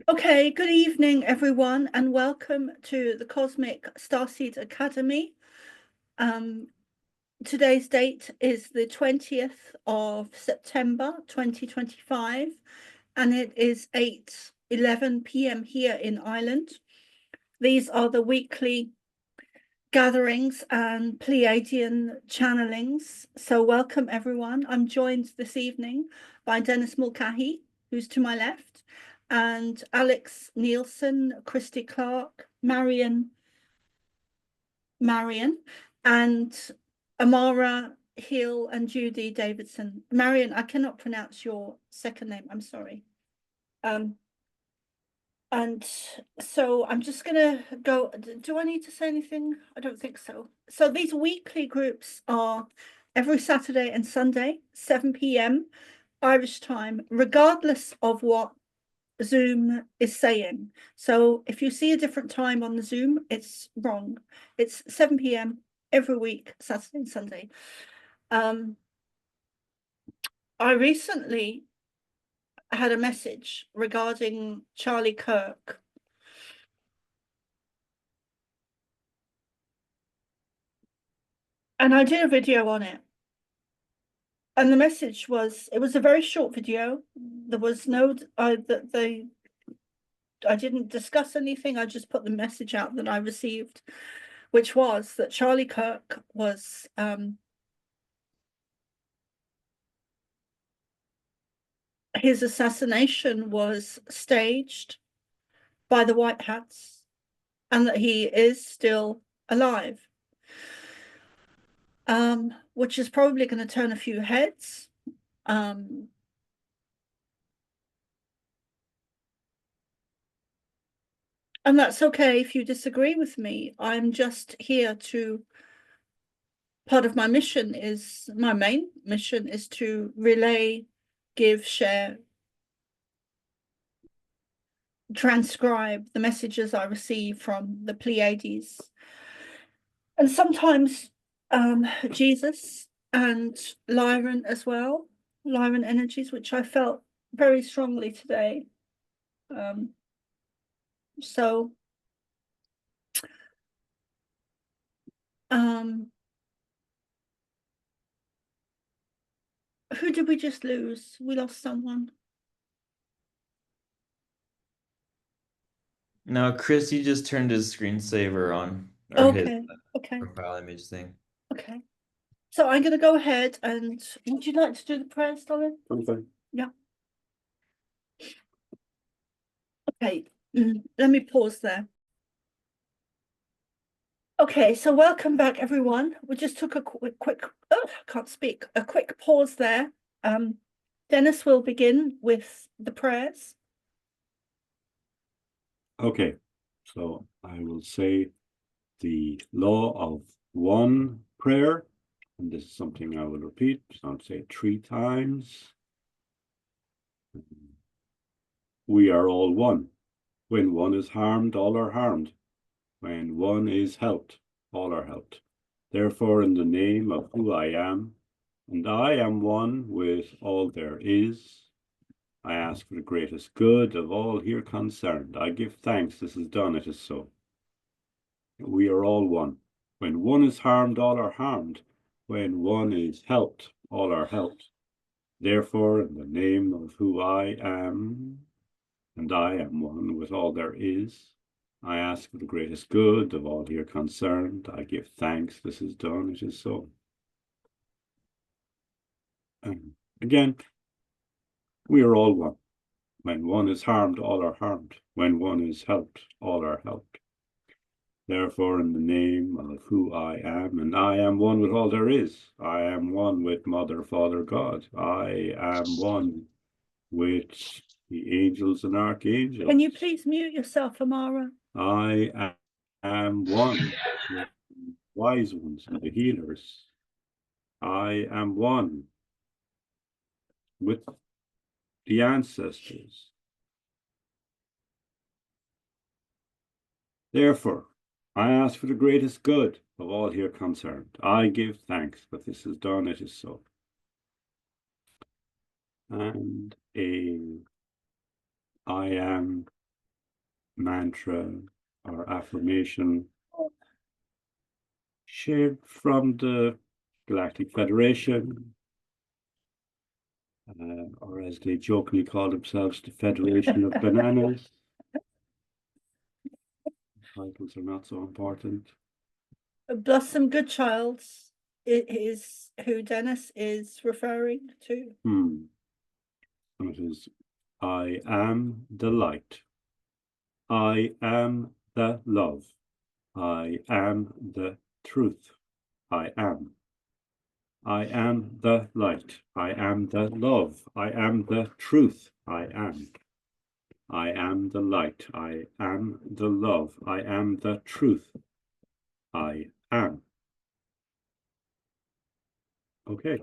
Okay, good evening, everyone, and welcome to the Cosmic Starseed Academy. Today's date is the 20th of September 2025, and it is 8:11 p.m. here in Ireland. These are the weekly gatherings and Pleiadian channelings. So welcome, everyone. I'm joined this evening by Dennis Mulcahy, who's to my left, and Alex Nielsen, Christy Clark, Marion, and Amara Hill and Judy Davidson. Marion, I cannot pronounce your second name. I'm sorry. And so I'm just going to go. Do I need to say anything? I don't think so. So these weekly groups are every Saturday and Sunday, 7 p.m. Irish time, regardless of what Zoom is saying. So if you see a different time on the Zoom, it's wrong. It's 7 p.m. every week, Saturday and Sunday. I recently had a message regarding Charlie Kirk. And I did a video on it. And the message was, it was a very short video. There was no, I didn't discuss anything. I just put the message out that I received, which was that Charlie Kirk was, his assassination was staged by the White Hats and that he is still alive. Which is probably going to turn a few heads. And that's okay if you disagree with me. I'm just here to, part of my mission is, my main mission is to relay, give, share, transcribe the messages I receive from the Pleiades. And sometimes Jesus and Lyran as well, Lyran energies, which I felt very strongly today. So who did we just lose? We lost someone. No, Chris, you just turned his screensaver on, or his Okay. profile image thing. Okay. So I'm going to go ahead and would you like to do the prayers, darling? Okay. Yeah. Okay. Let me pause there. Okay, so welcome back, everyone. We just took a quick I can't speak, a quick pause there. Dennis will begin with the prayers. Okay, so I will say the law of one prayer, and this is something I will repeat. So I'll say it 3 times. We are all one. When one is harmed, all are harmed. When one is helped, all are helped. Therefore, in the name of who I am, and I am one with all there is, I ask for the greatest good of all here concerned. I give thanks this is done, it is so. We are all one. When one is harmed, all are harmed. When one is helped, all are helped. Therefore, in the name of who I am, and I am one with all there is, I ask for the greatest good of all here concerned. I give thanks this is done, it is so. Again, we are all one. When one is harmed, all are harmed. When one is helped, all are helped. Therefore, in the name of who I am, and I am one with all there is, I am one with Mother, Father, God. I am one with the angels and archangels. Can you please mute yourself, Amara? I am one with the wise ones and the healers. I am one with the ancestors. Therefore, I ask for the greatest good of all here concerned. I give thanks that this is done, it is so. And I am mantra or affirmation shared from the Galactic Federation, or as they jokingly call themselves, the Federation of Bananas. Titles are not so important. Blossom Goodchilds is who Dennis is referring to. It is, I am the light. I am the love. I am the truth. I am. I am the light. I am the love. I am the truth. I am. I am the light. I am the love. I am the truth. I am. Okay.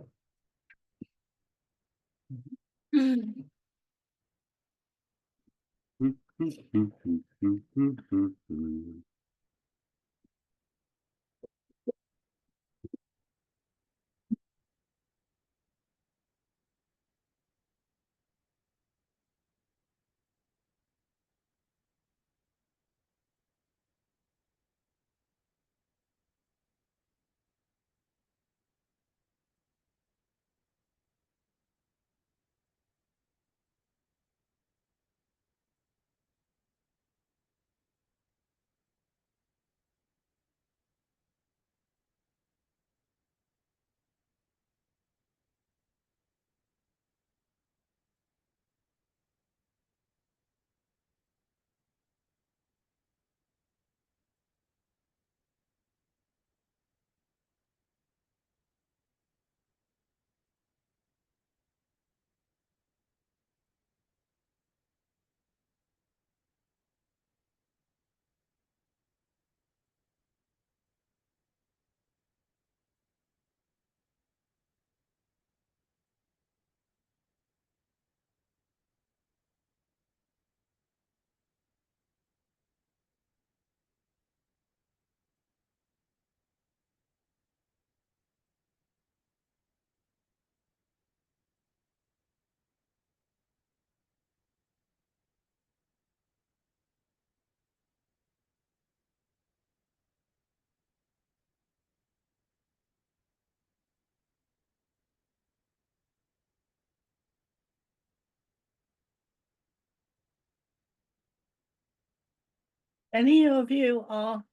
Any of you are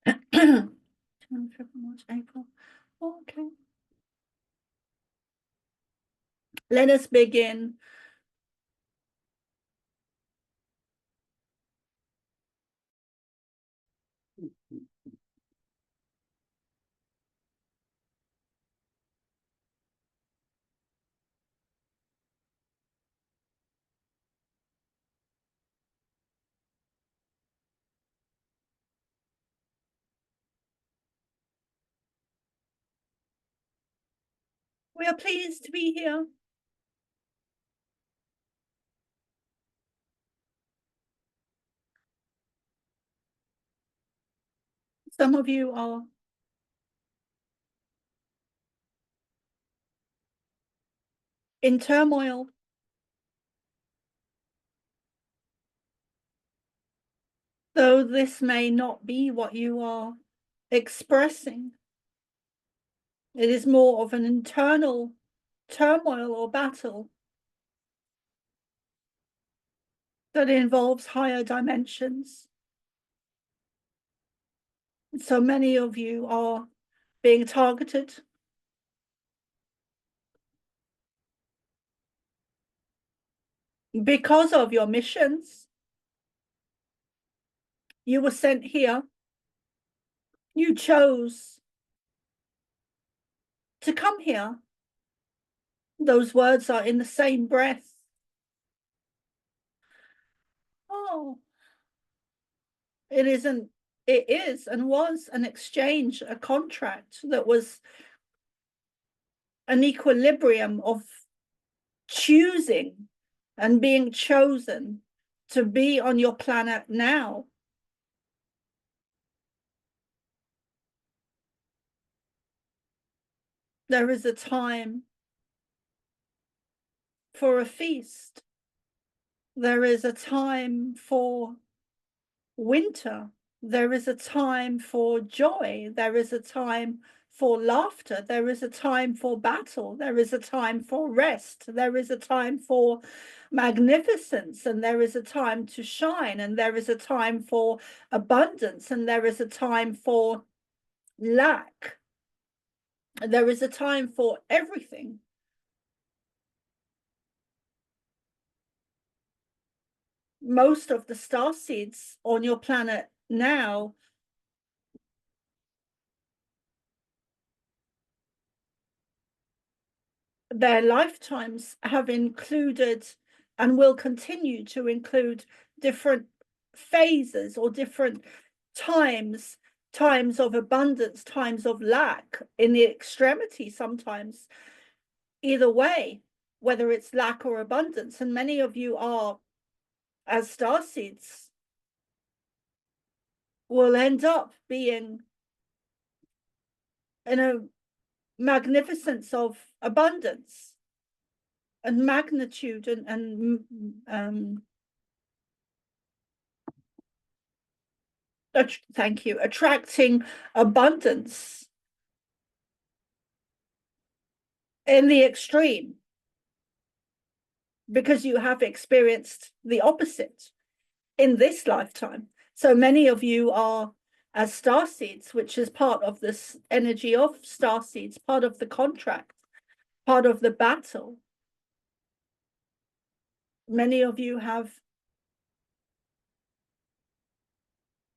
January, February, March, April. Okay. Let us begin. We are pleased to be here. Some of you are in turmoil. Though this may not be what you are expressing, it is more of an internal turmoil or battle that involves higher dimensions. So many of you are being targeted. Because of your missions, you were sent here. You chose to come here. Those words are in the same breath. Oh, it isn't. It is and was an exchange, a contract that was an equilibrium of choosing and being chosen to be on your planet now. There is a time for a feast. There is a time for winter. There is a time for joy. There is a time for laughter. There is a time for battle. There is a time for rest. There is a time for magnificence. And there is a time to shine. And there is a time for abundance. And there is a time for lack. There is a time for everything. Most of the star seeds on your planet now their lifetimes have included and will continue to include different phases or different times of abundance, times of lack, in the extremity sometimes, either way, whether it's lack or abundance. And many of you are, as star seeds, will end up being in a magnificence of abundance and magnitude and thank you, attracting abundance in the extreme, because you have experienced the opposite in this lifetime. So many of you are, as star seeds, which is part of this energy of star seeds, part of the contract, part of the battle. Many of you have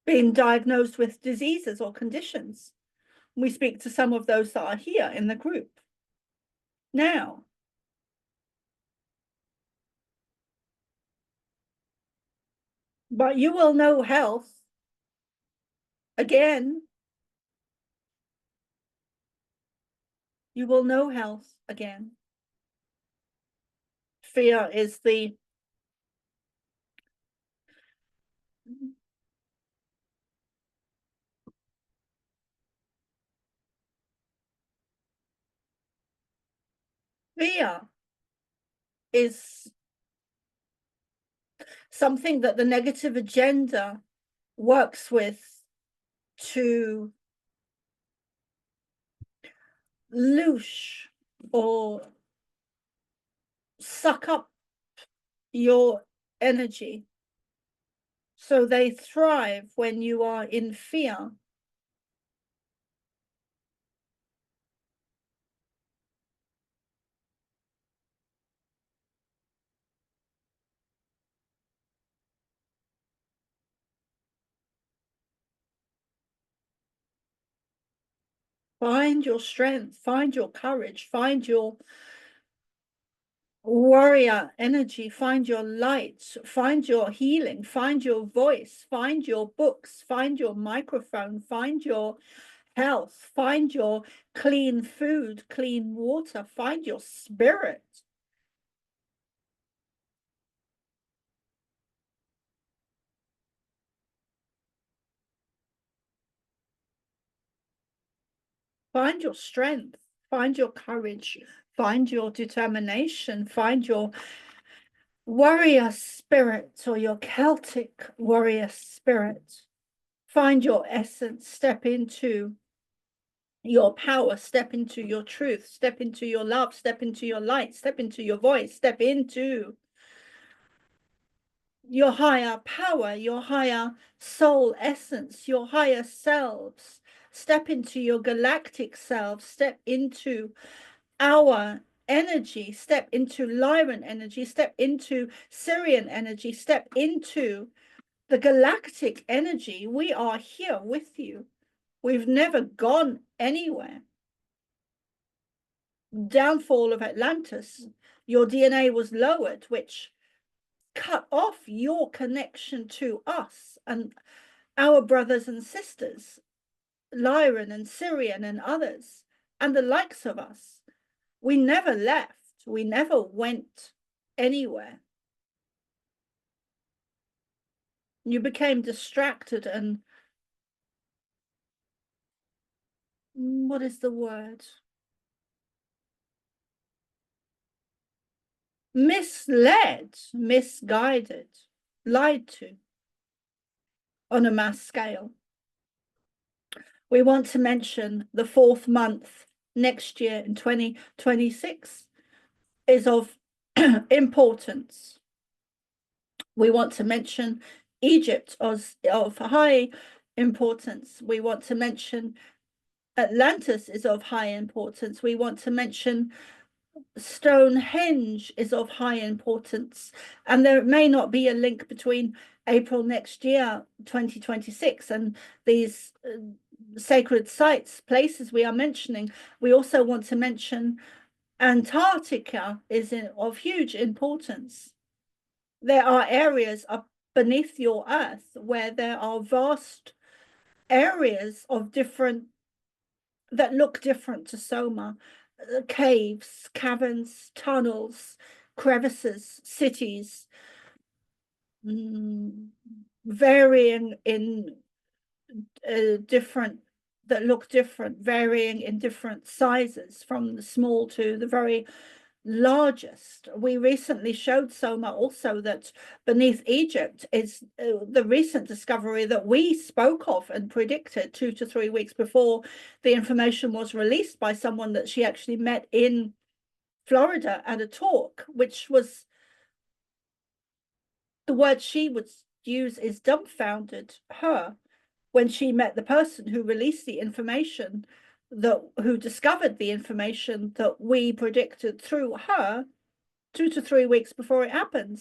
been diagnosed with diseases or conditions. We speak to some of those that are here in the group now. But you will know health again. You will know health again. Fear is the fear is something that the negative agenda works with to loosh or suck up your energy. So they thrive when you are in fear. Find your strength, find your courage, find your warrior energy, find your light, find your healing, find your voice, find your books, find your microphone, find your health, find your clean food, clean water, find your spirit. Find your strength, find your courage, find your determination, find your warrior spirit or your Celtic warrior spirit. Find your essence, step into your power, step into your truth, step into your love, step into your light, step into your voice, step into your higher power, your higher soul essence, your higher selves. Step into your galactic selves, step into our energy, step into Lyran energy, step into Syrian energy, step into the galactic energy. We are here with you. We've never gone anywhere. Downfall of Atlantis, your DNA was lowered, which cut off your connection to us and our brothers and sisters, Lyran and Syrian and others, and the likes of us. We never left. We never went anywhere. You became distracted and what is the word? misled, misguided, lied to on a mass scale. We want to mention the 4th month next year in 2026 is of importance. We want to mention Egypt of high importance. We want to mention Atlantis is of high importance. We want to mention Stonehenge is of high importance. And there may not be a link between April next year, 2026, and these sacred sites, places we are mentioning. We also want to mention Antarctica is of huge importance. There are areas up beneath your earth where there are vast areas of different that look different to Soma, caves, caverns, tunnels, crevices, cities, varying in different, that look different, varying in different sizes, from the small to the very largest. We recently showed Soma also that beneath Egypt is the recent discovery that we spoke of and predicted 2 to 3 weeks before the information was released by someone that she actually met in Florida at a talk, which was, the word she would use is dumbfounded her when she met the person who released the information, who discovered the information that we predicted through her 2 to 3 weeks before it happened.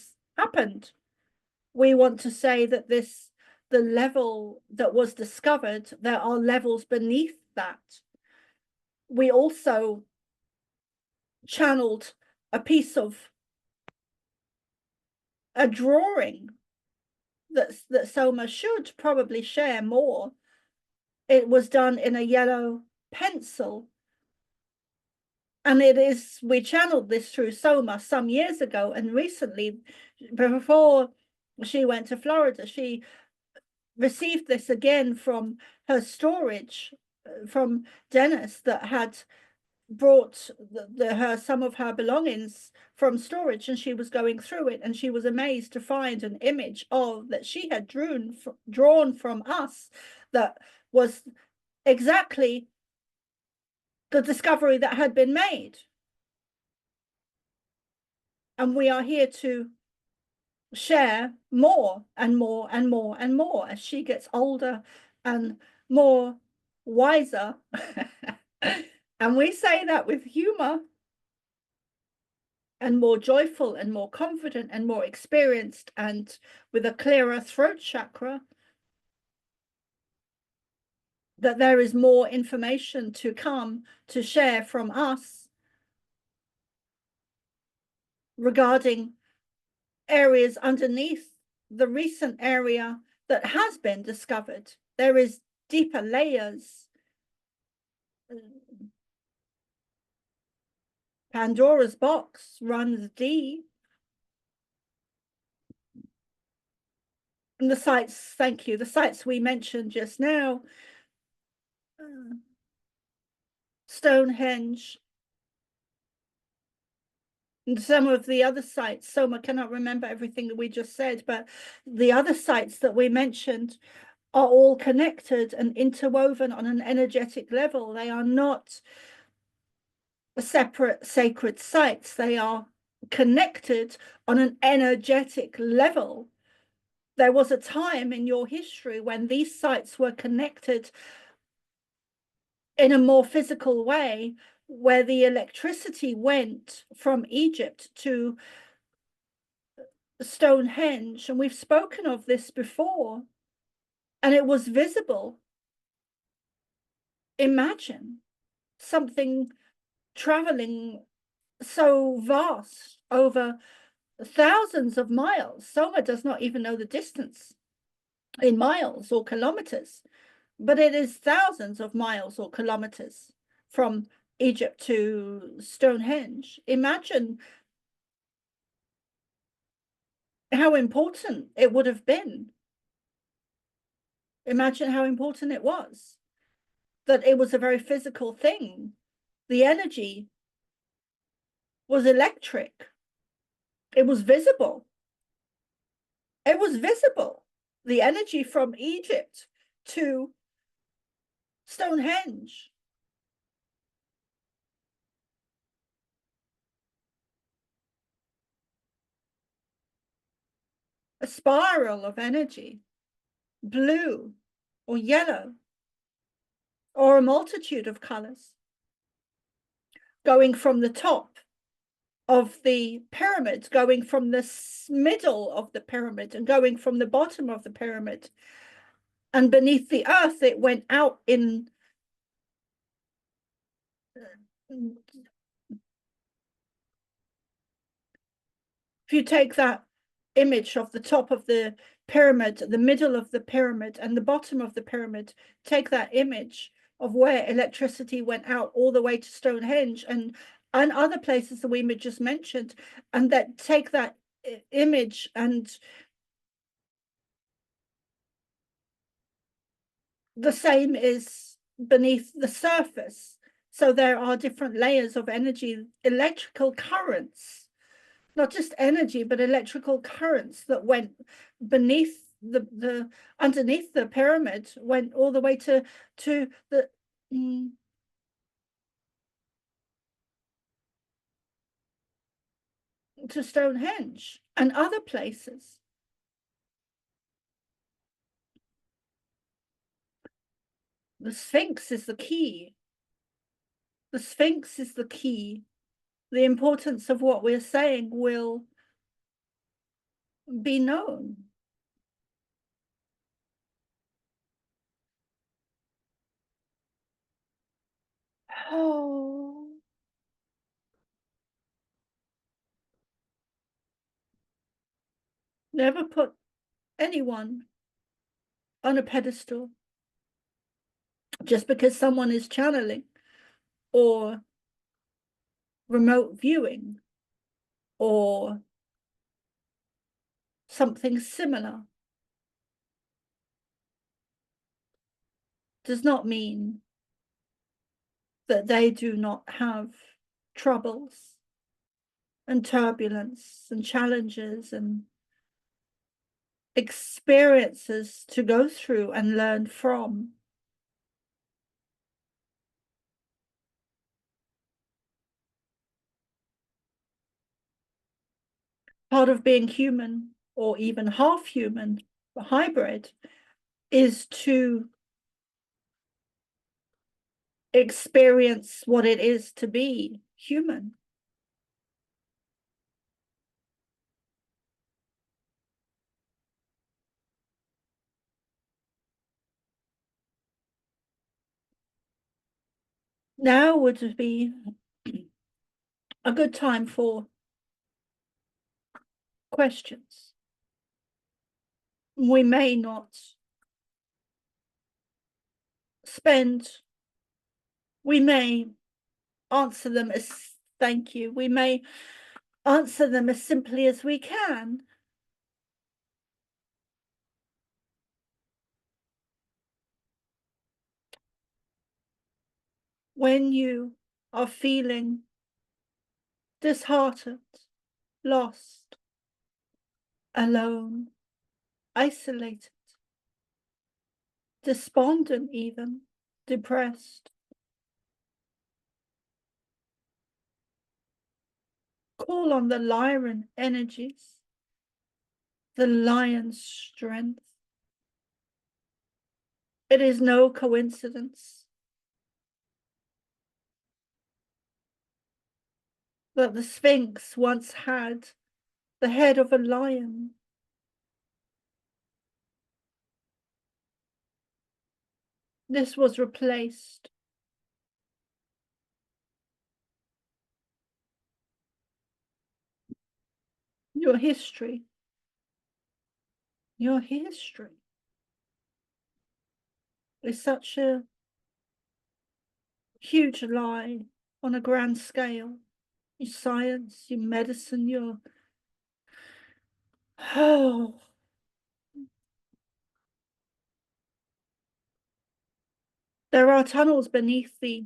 We want to say that the level that was discovered, there are levels beneath that. We also channeled a piece of a drawing that Soma should probably share more. It was done in a yellow pencil, and we channeled this through Soma some years ago, and recently, before she went to Florida, she received this again from her storage, from Dennis, that had brought some of her belongings from storage, and she was going through it, and she was amazed to find an image that she had drawn from us that was exactly the discovery that had been made. And we are here to share more and more and more and more as she gets older and more wiser. And we say that with humor, and more joyful and more confident and more experienced and with a clearer throat chakra, that there is more information to come to share from us regarding areas underneath the recent area that has been discovered. There is deeper layers. Pandora's box runs deep. And the sites, thank you, the sites we mentioned just now, Stonehenge, and some of the other sites, Soma cannot remember everything that we just said, but the other sites that we mentioned are all connected and interwoven on an energetic level. They are not separate sacred sites. They are connected on an energetic level. There was a time in your history when these sites were connected in a more physical way, where the electricity went from Egypt to Stonehenge, and we've spoken of this before, and it was visible. Imagine something traveling so vast over thousands of miles. Soma does not even know the distance in miles or kilometers, but it is thousands of miles or kilometers from Egypt to Stonehenge. Imagine how important it would have been. Imagine how important it was, that it was a very physical thing. The energy was electric. It was visible. It was visible. The energy from Egypt to Stonehenge. A spiral of energy, blue or yellow, or a multitude of colors, going from the top of the pyramid, going from the middle of the pyramid, and going from the bottom of the pyramid. And beneath the earth, it went out in if you take that image of the top of the pyramid, the middle of the pyramid, and the bottom of the pyramid, take that image of where electricity went out all the way to Stonehenge and other places that we just mentioned, and that take that image and the same is beneath the surface. So there are different layers of energy, electrical currents, not just energy, but electrical currents that went beneath the underneath the pyramid, went all the way to the to Stonehenge and other places. The Sphinx is the key. The Sphinx is the key. The importance of what we're saying will be known. Oh, never put anyone on a pedestal just because someone is channeling or remote viewing or something similar does not mean that they do not have troubles and turbulence and challenges and experiences to go through and learn from. Part of being human, or even half human, hybrid, is to experience what it is to be human. Now would be a good time for questions. We may not we may answer them as thank you. We may answer them as simply as we can. When you are feeling disheartened, lost, alone, isolated, despondent, even depressed, call on the lion energies, the lion's strength. It is no coincidence that the Sphinx once had the head of a lion. This was replaced. Your history is such a huge lie on a grand scale. Your science, your medicine, your there are tunnels beneath the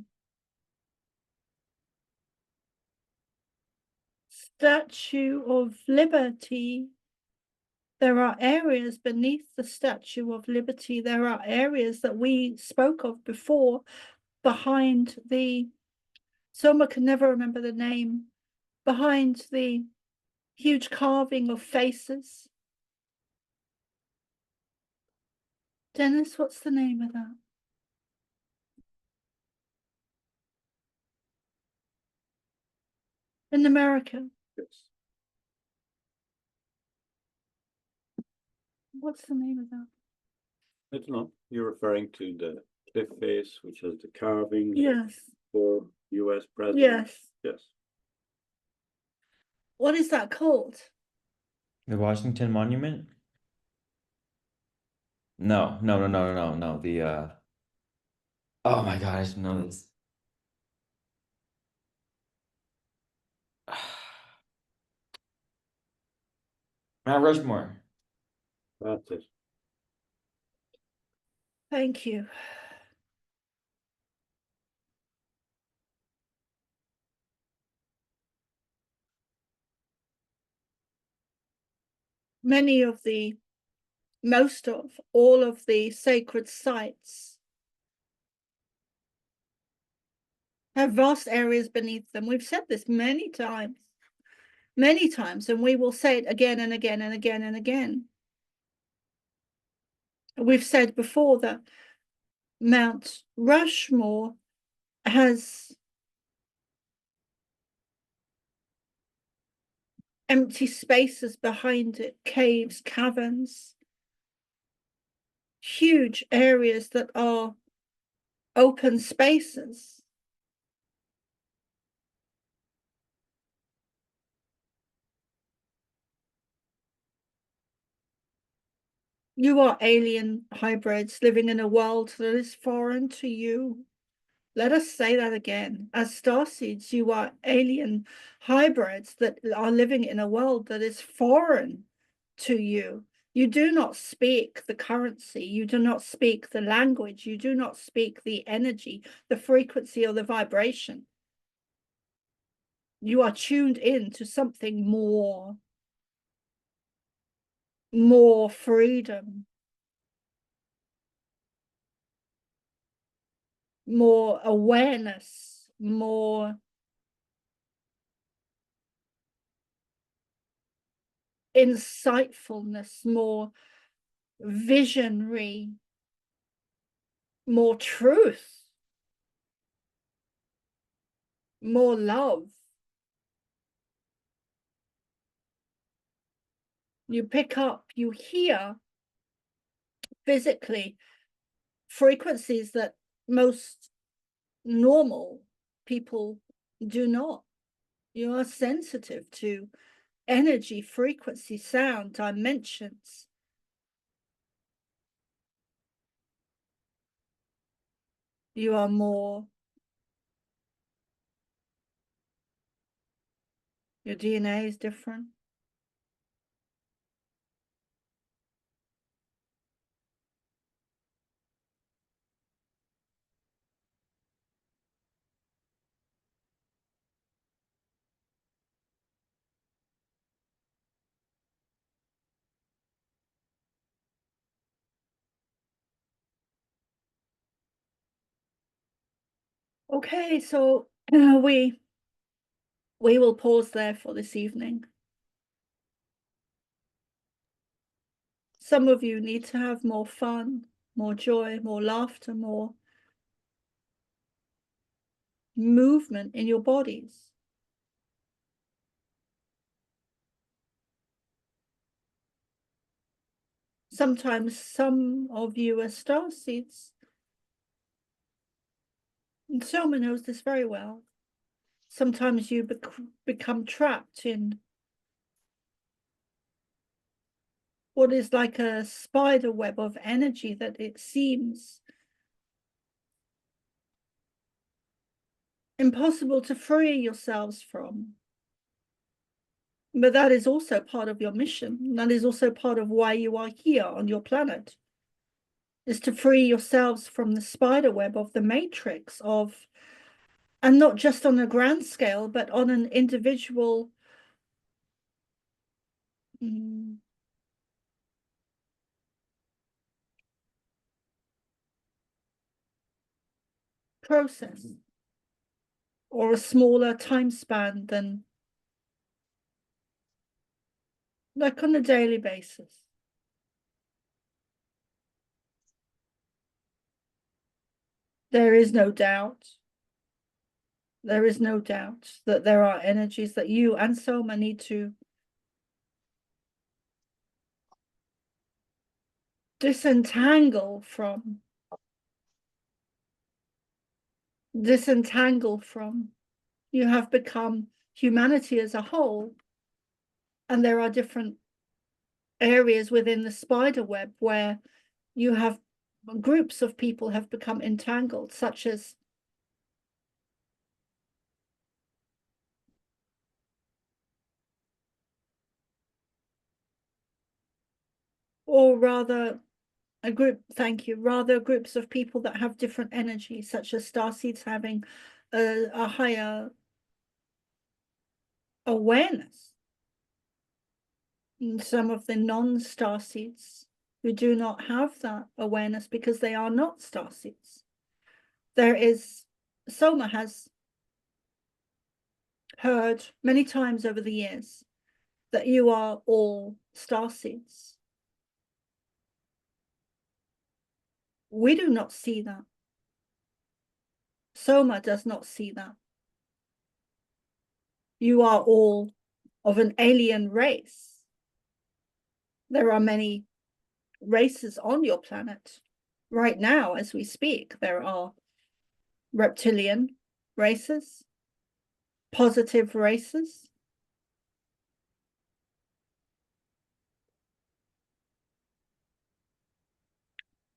Statue of Liberty. There are areas beneath the Statue of Liberty. There are areas that we spoke of before behind the, Soma can never remember the name, behind the huge carving of faces. Dennis, what's the name of that? In America. Yes. What's the name of that? I don't know. You're referring to the cliff face, which has the carving Yes. for US president. Yes. Yes. What is that called? The Washington Monument? No. The oh my God, I should know this. Mount Rushmore. That's it. Thank you. Most of all of the sacred sites have vast areas beneath them. We've said this many times, and we will say it again and again and again and again. We've said before that Mount Rushmore has empty spaces behind it, caves, caverns, huge areas that are open spaces. You are alien hybrids living in a world that is foreign to you. Let us say that again. As starseeds, you are alien hybrids that are living in a world that is foreign to you. You do not speak the currency. You do not speak the language. You do not speak the energy, the frequency, or the vibration. You are tuned in to something more freedom, more awareness, more insightfulness, more visionary, more truth, more love. You pick up, you hear physically frequencies that most normal people do not. You are sensitive to energy, frequency, sound, dimensions. You are more, your DNA is different. Okay, so we will pause there for this evening. Some of you need to have more fun, more joy, more laughter, more movement in your bodies. Sometimes some of you are starseeds. And Soma knows this very well. Sometimes you become trapped in what is like a spider web of energy that it seems impossible to free yourselves from. But that is also part of your mission. That is also part of why you are here on your planet, is to free yourselves from the spider web of the matrix of, and not just on a grand scale, but on an individual Mm. Process, or a smaller time span than, like, on a daily basis. There is no doubt. There is no doubt that there are energies that you and Soma need to disentangle from. You have become humanity as a whole, and there are different areas within the spider web where you have groups of people have become entangled, such as or rather rather groups of people that have different energies, such as starseeds having a higher awareness, and some of the non-starseeds who do not have that awareness because they are not starseeds. Soma has heard many times over the years that you are all starseeds. We do not see that. Soma does not see that. You are all of an alien race. There are many races on your planet. Right now, as we speak, there are reptilian races, positive races,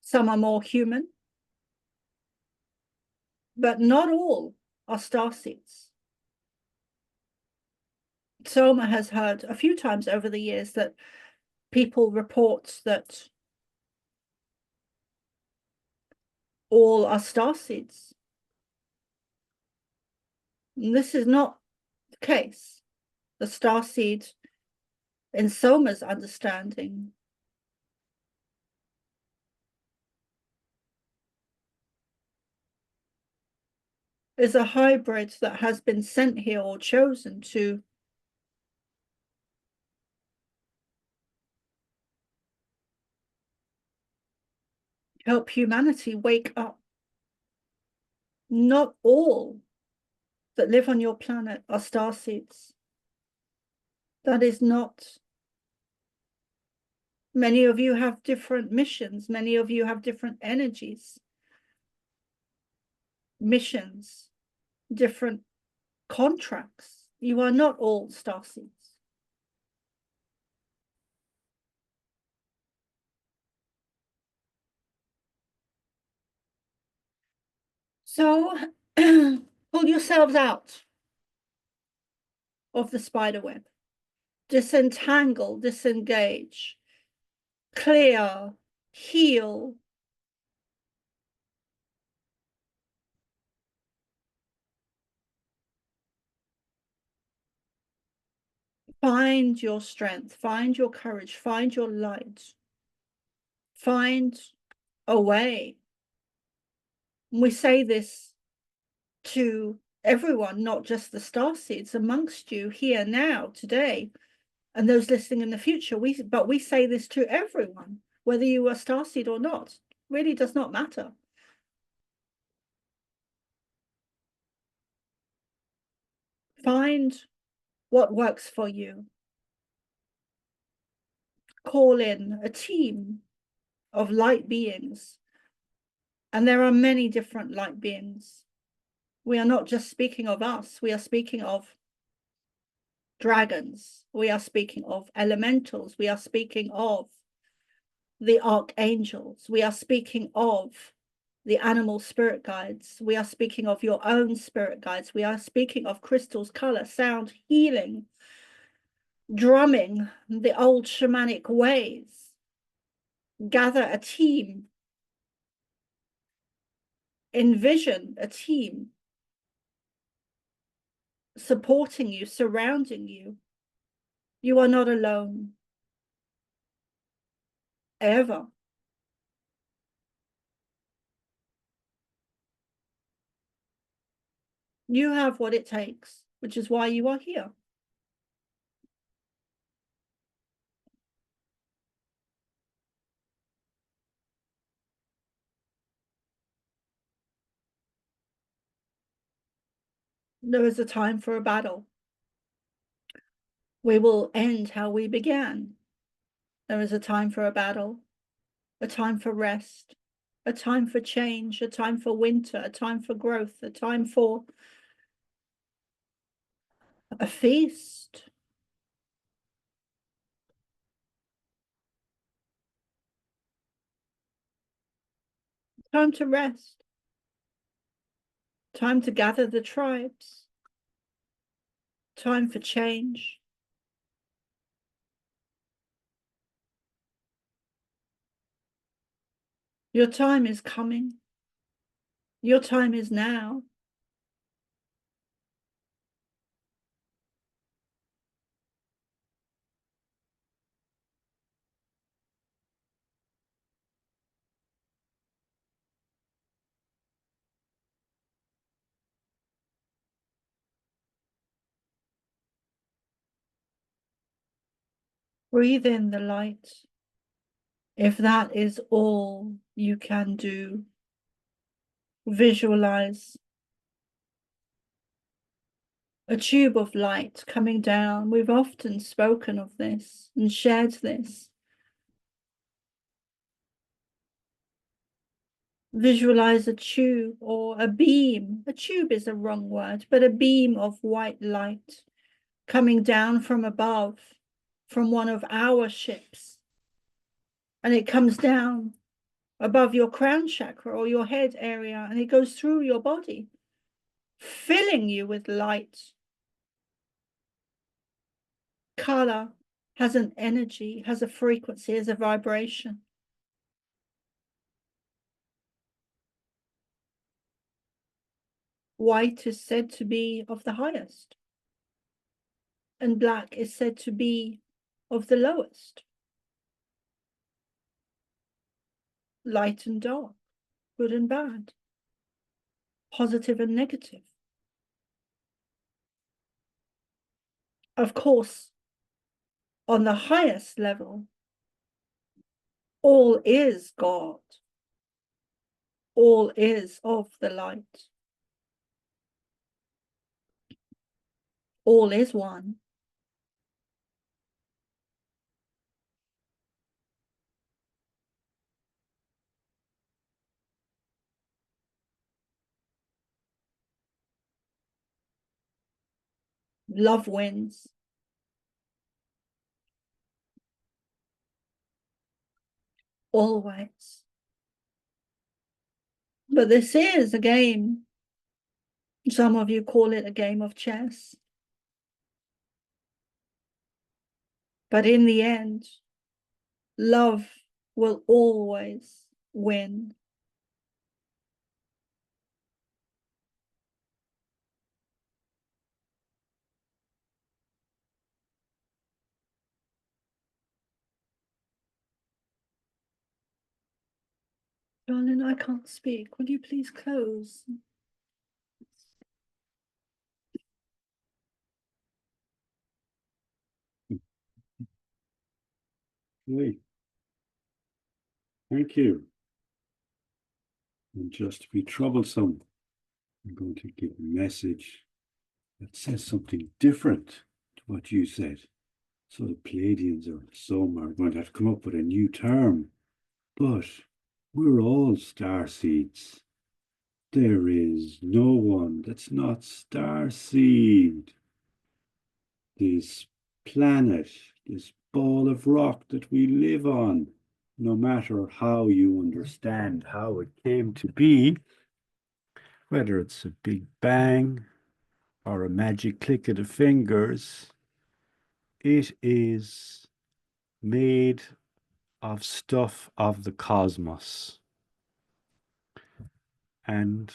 some are more human, but not all are starseeds. Soma has heard a few times over the years that people report that all are starseeds. And this is not the case. The starseed, in Soma's understanding, is a hybrid that has been sent here or chosen to help humanity wake up. Not all that live on your planet are starseeds. That is not. Many of you have different missions. Many of you have different energies, missions, different contracts. You are not all starseeds. So pull yourselves out of the spider web. Disentangle, disengage, clear, heal. Find your strength, find your courage, find your light. Find a way. We say this to everyone, not just the starseeds amongst you here now, today, and those listening in the future. But we say this to everyone, whether you are starseed or not. Really does not matter. Find what works for you. Call in a team of light beings. And there are many different light beings. We are not just speaking of us. We are speaking of dragons. We are speaking of elementals. We are speaking of the archangels. We are speaking of the animal spirit guides. We are speaking of your own spirit guides. We are speaking of crystals, color, sound, healing, drumming, the old shamanic ways. Gather a team. Envision a team supporting you, surrounding you. You are not alone. ever. You have what it takes, which is why you are here. There is a time for a battle. We will end how we began. There is a time for a battle, a time for rest, a time for change, a time for winter, a time for growth, a time for a feast. Time to rest. Time to gather the tribes. Time for change. Your time is coming. Your time is now. Breathe in the light. If that is all you can do, visualize a tube of light coming down. We've often spoken of this and shared this. Visualize a tube or a beam. A tube is a wrong word, but a beam of white light coming down from above, from one of our ships. And it comes down above your crown chakra or your head area, and it goes through your body, filling you with light. Color has an energy, has a frequency, has a vibration. White is said to be of the highest, and black is said to be of the lowest. Light and dark, good and bad, positive and negative. Of course, on the highest level, all is God. All is of the light. All is one. Love wins. Always. But this is a game. Some of you call it a game of chess. But in the end, love will always win. Darling, I can't speak. Will you please close? Great. Thank you. And just to be troublesome, I'm going to give a message that says something different to what you said. So the Pleiadians or some are going to have to come up with a new term. But we're all starseeds. There is no one that's not starseed. This planet, this ball of rock that we live on, no matter how you understand how it came to be, whether it's a big bang or a magic click of the fingers, it is made of stuff of the cosmos. And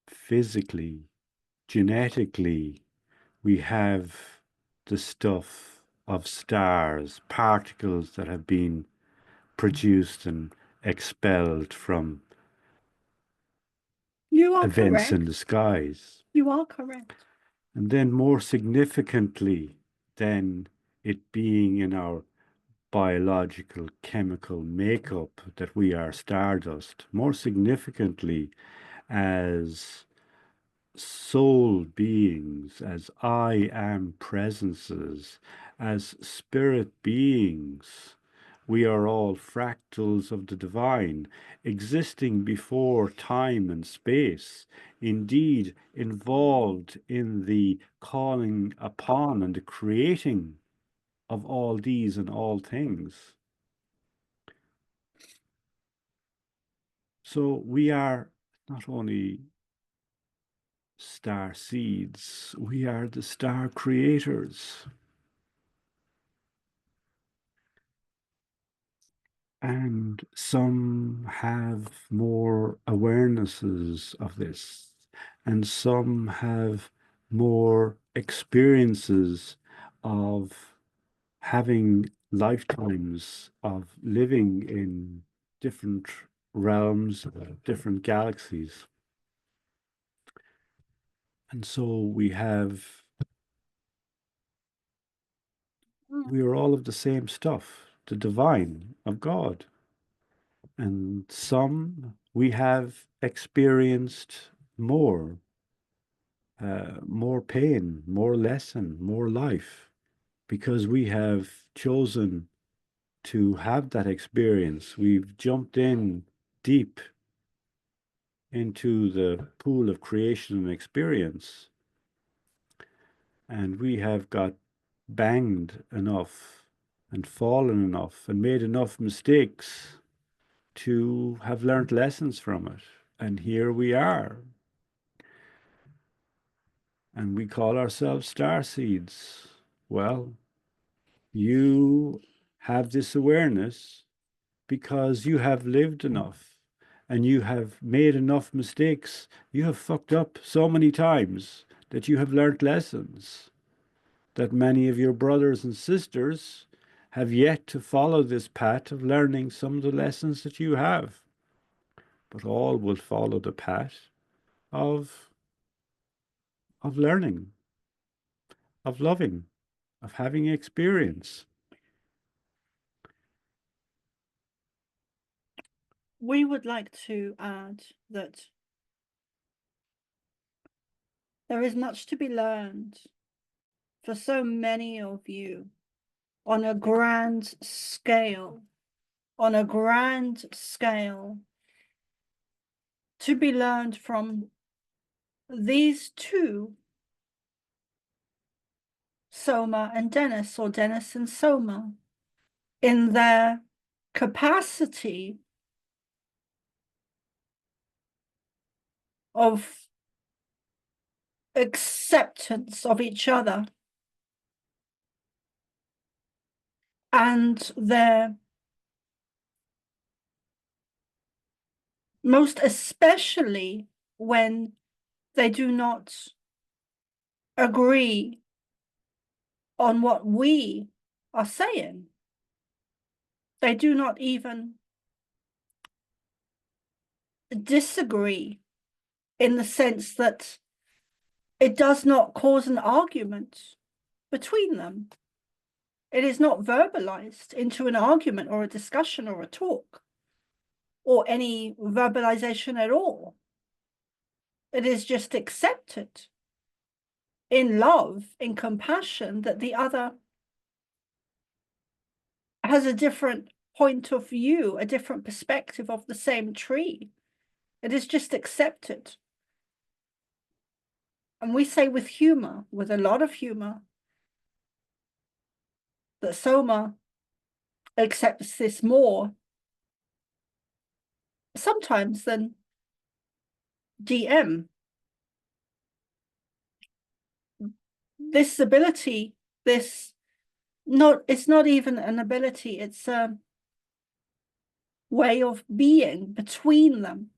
physically, genetically, we have the stuff of stars, particles that have been produced and expelled from You are events correct. in the skies. You are correct. And then more significantly than it being in our biological chemical makeup that we are stardust, more significantly as soul beings, as I am presences, as spirit beings. We are all fractals of the divine, existing before time and space, indeed involved in the calling upon and the creating of all these and all things. So we are not only star seeds, we are the star creators. And some have more awarenesses of this, and some have more experiences of having lifetimes of living in different realms, different galaxies. And so we are all of the same stuff, the divine of God. And some we have experienced more pain, more lesson, more life, because we have chosen to have that experience. We've jumped in deep into the pool of creation and experience, and we have got banged enough and fallen enough and made enough mistakes to have learned lessons from it. And here we are. And we call ourselves starseeds. Well, you have this awareness because you have lived enough and you have made enough mistakes. You have fucked up so many times that you have learned lessons that many of your brothers and sisters have yet to follow this path of learning some of the lessons that you have. But all will follow the path of learning, of loving, of having experience. We would like to add that there is much to be learned for so many of you on a grand scale, to be learned from these two, Soma and Dennis, or Dennis and Soma, in their capacity of acceptance of each other and their, most especially when they do not agree on what we are saying. They do not even disagree in the sense that it does not cause an argument between them. It is not verbalized into an argument or a discussion or a talk or any verbalization at all. It is just accepted in love, in compassion, that the other has a different point of view, a different perspective of the same tree. It is just accepted. And we say with humor, with a lot of humor, that Soma accepts this more sometimes than DM. This ability, it's not even an ability, it's a way of being between them.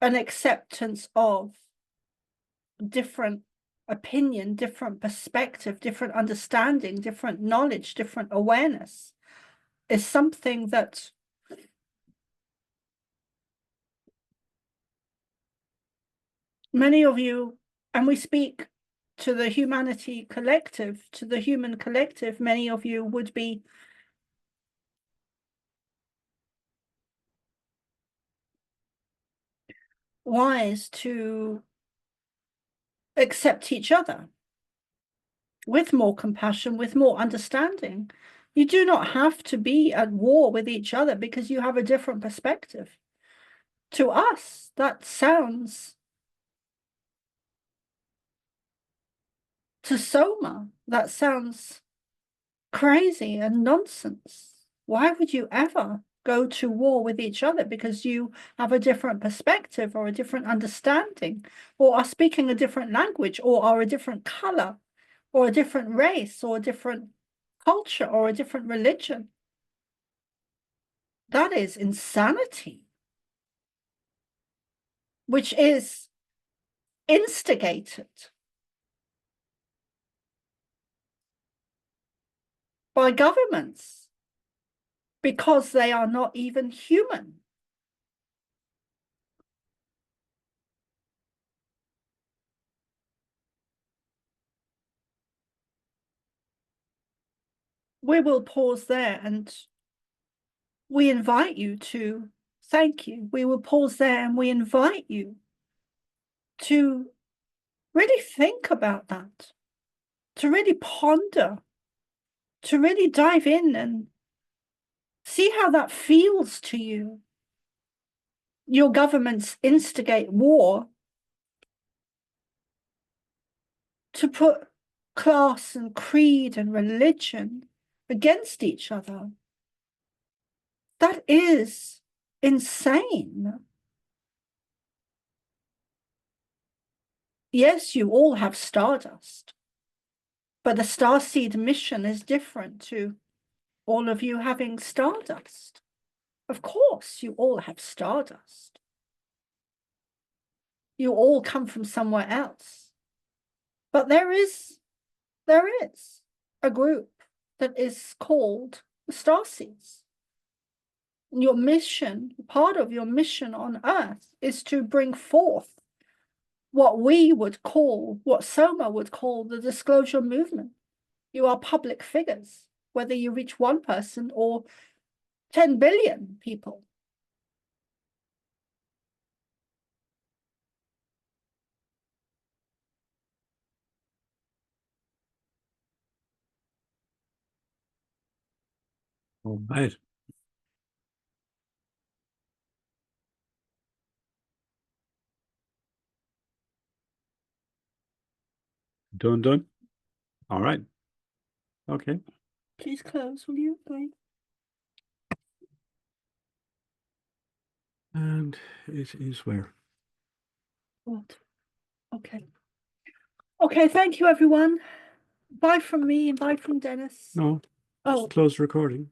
An acceptance of different opinion, different perspective, different understanding, different knowledge, different awareness is something that many of you, and we speak to the humanity collective, to the human collective, many of you would be wise to accept each other with more compassion, with more understanding. You do not have to be at war with each other because you have a different perspective. To us, that sounds, to Soma, that sounds crazy and nonsense. Why would you ever go to war with each other because you have a different perspective or a different understanding, or are speaking a different language, or are a different color, or a different race, or a different culture, or a different religion? That is insanity, which is instigated by governments because they are not even human. We will pause there and we invite you to thank you. We will pause there and we invite you to really think about that, to really ponder, to really dive in and see how that feels to you. Your governments instigate war to put class and creed and religion against each other. That is insane. Yes, you all have stardust, but the Starseed mission is different to all of you having stardust. Of course, you all have stardust. You all come from somewhere else. But there is a group that is called the Starseeds. Your mission, part of your mission on Earth, is to bring forth what we would call, what Soma would call, the disclosure movement. You are public figures, whether you reach one person or 10 billion people. All right. Done. All right. Okay. Please close, will you? Please? And it is where? What? Okay. Okay, thank you, everyone. Bye from me and bye from Dennis. No, Oh, close recording.